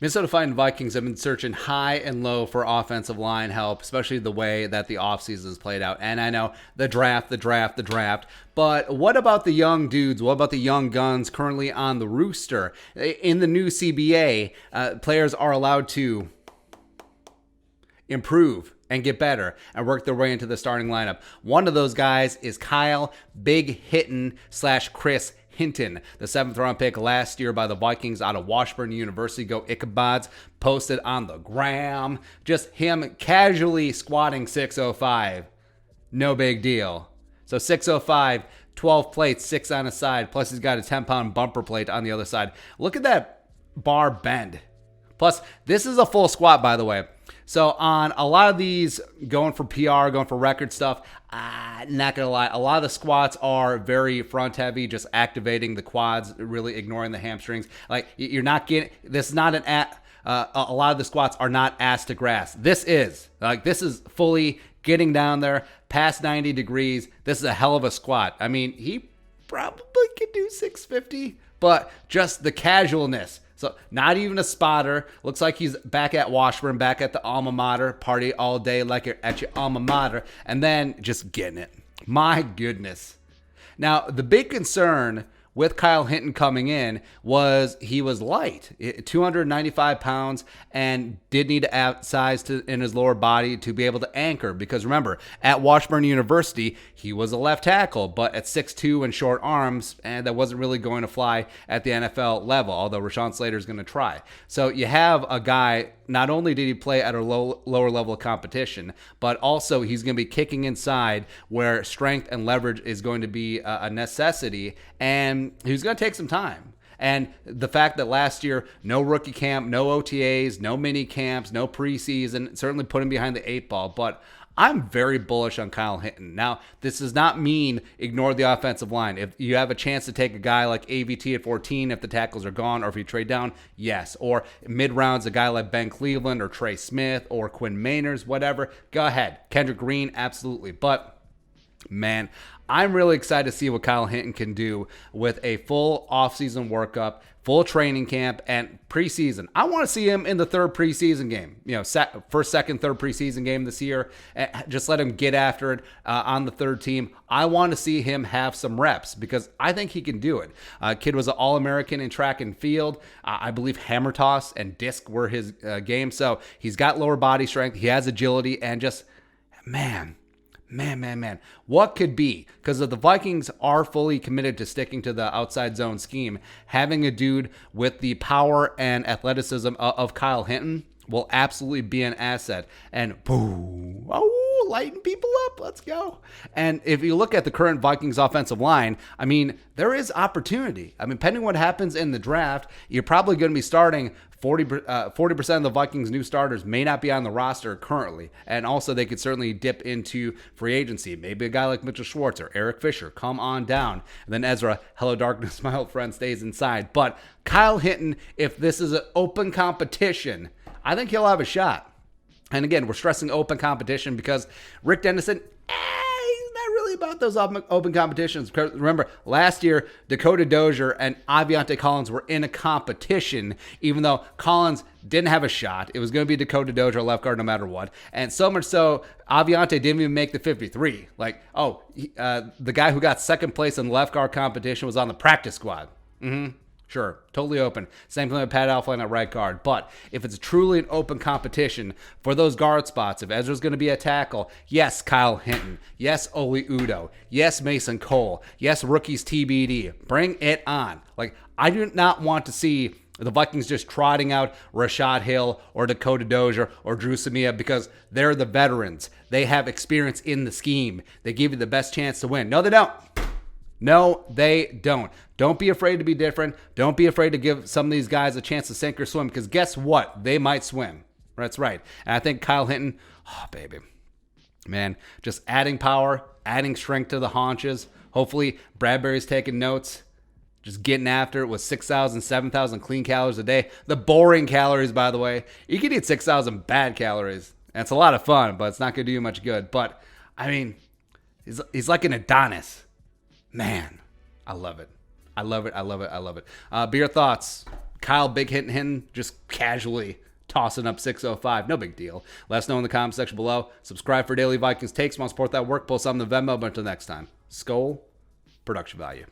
Minnesota Vikings have been searching high and low for offensive line help, especially the way that the offseason is played out. And I know the draft. But what about the young dudes? What about the young guns currently on the rooster? In the new CBA, players are allowed to improve and get better and work their way into the starting lineup. One of those guys is Kyle Big Hinton / Chris Hinton, the 7th round pick last year by the Vikings out of Washburn University. Go Ichabods. Posted on the gram. Just him casually squatting 605. No big deal. So 605, 12 plates, 6 on a side. Plus he's got a 10-pound bumper plate on the other side. Look at that bar bend. Plus, this is a full squat, by the way. So on a lot of these, going for PR, going for record stuff, not going to lie, a lot of the squats are very front heavy, just activating the quads, really ignoring the hamstrings. Like, you're not getting, this is not a lot of the squats are not ass to grass. This is fully getting down there past 90 degrees. This is a hell of a squat. I mean, he probably could do 650, but just the casualness. So not even a spotter. Looks like he's back at Washburn, back at the alma mater. Party all day like you're at your alma mater. And then just getting it. My goodness. Now, the big concern with Kyle Hinton coming in was he was light, 295 pounds, and did need to add size in his lower body to be able to anchor. Because remember, at Washburn University, he was a left tackle, but at 6'2" and short arms, and that wasn't really going to fly at the NFL level, although Rashawn Slater is going to try. So you have a guy, not only did he play at a lower level of competition, but also he's going to be kicking inside where strength and leverage is going to be a necessity, and he's going to take some time. And the fact that last year, no rookie camp, no OTAs, no mini camps, no preseason, certainly put him behind the 8 ball. But I'm very bullish on Kyle Hinton. Now, this does not mean ignore the offensive line. If you have a chance to take a guy like AVT at 14, if the tackles are gone, or if you trade down, yes. Or mid-rounds, a guy like Ben Cleveland or Trey Smith or Quinn Mainers, whatever, go ahead. Kendrick Green, absolutely. But, man, I'm really excited to see what Kyle Hinton can do with a full offseason workup, full training camp, and preseason. I want to see him in the third preseason game. First, second, third preseason game this year. Just let him get after it on the third team. I want to see him have some reps because I think he can do it. Kid was an All-American in track and field. I believe hammer toss and disc were his game. So he's got lower body strength. He has agility and just, man. What could be? Because if the Vikings are fully committed to sticking to the outside zone scheme, having a dude with the power and athleticism of Kyle Hinton will absolutely be an asset. And boom, lighten people up. Let's go. And if you look at the current Vikings offensive line, I mean, there is opportunity. I mean, depending on what happens in the draft, you're probably going to be starting 40% of the Vikings' new starters may not be on the roster currently. And also, they could certainly dip into free agency. Maybe a guy like Mitchell Schwartz or Eric Fisher come on down. And then Ezra, hello darkness, my old friend, stays inside. But Kyle Hinton, if this is an open competition, I think he'll have a shot. And again, we're stressing open competition because Rick Dennison, he's not really about those open competitions. Because remember, last year, Dakota Dozier and Aviante Collins were in a competition, even though Collins didn't have a shot. It was going to be Dakota Dozier left guard no matter what. And so much so, Aviante didn't even make the 53. The guy who got second place in the left guard competition was on the practice squad. Sure, totally open. Same thing with Pat Elflein at right guard. But if it's truly an open competition for those guard spots, if Ezra's going to be a tackle, yes, Kyle Hinton. Yes, Oli Udoh. Yes, Mason Cole. Yes, rookies TBD. Bring it on. I do not want to see the Vikings just trotting out Rashad Hill or Dakota Dozier or Drew Samia because they're the veterans. They have experience in the scheme. They give you the best chance to win. No, they don't. No, they don't. Don't be afraid to be different. Don't be afraid to give some of these guys a chance to sink or swim because guess what? They might swim. That's right. And I think Kyle Hinton, baby, man, just adding power, adding strength to the haunches. Hopefully Bradbury's taking notes, just getting after it with 6,000, 7,000 clean calories a day. The boring calories, by the way. You can eat 6,000 bad calories. And it's a lot of fun, but it's not going to do you much good. But, I mean, he's like an Adonis. Man, I love it. Be your thoughts. Kyle Big Hinton just casually tossing up 605. No big deal. Let us know in the comment section below. Subscribe for daily Vikings takes. Want to support that work? Post on the Venmo. But until next time, Skol, production value.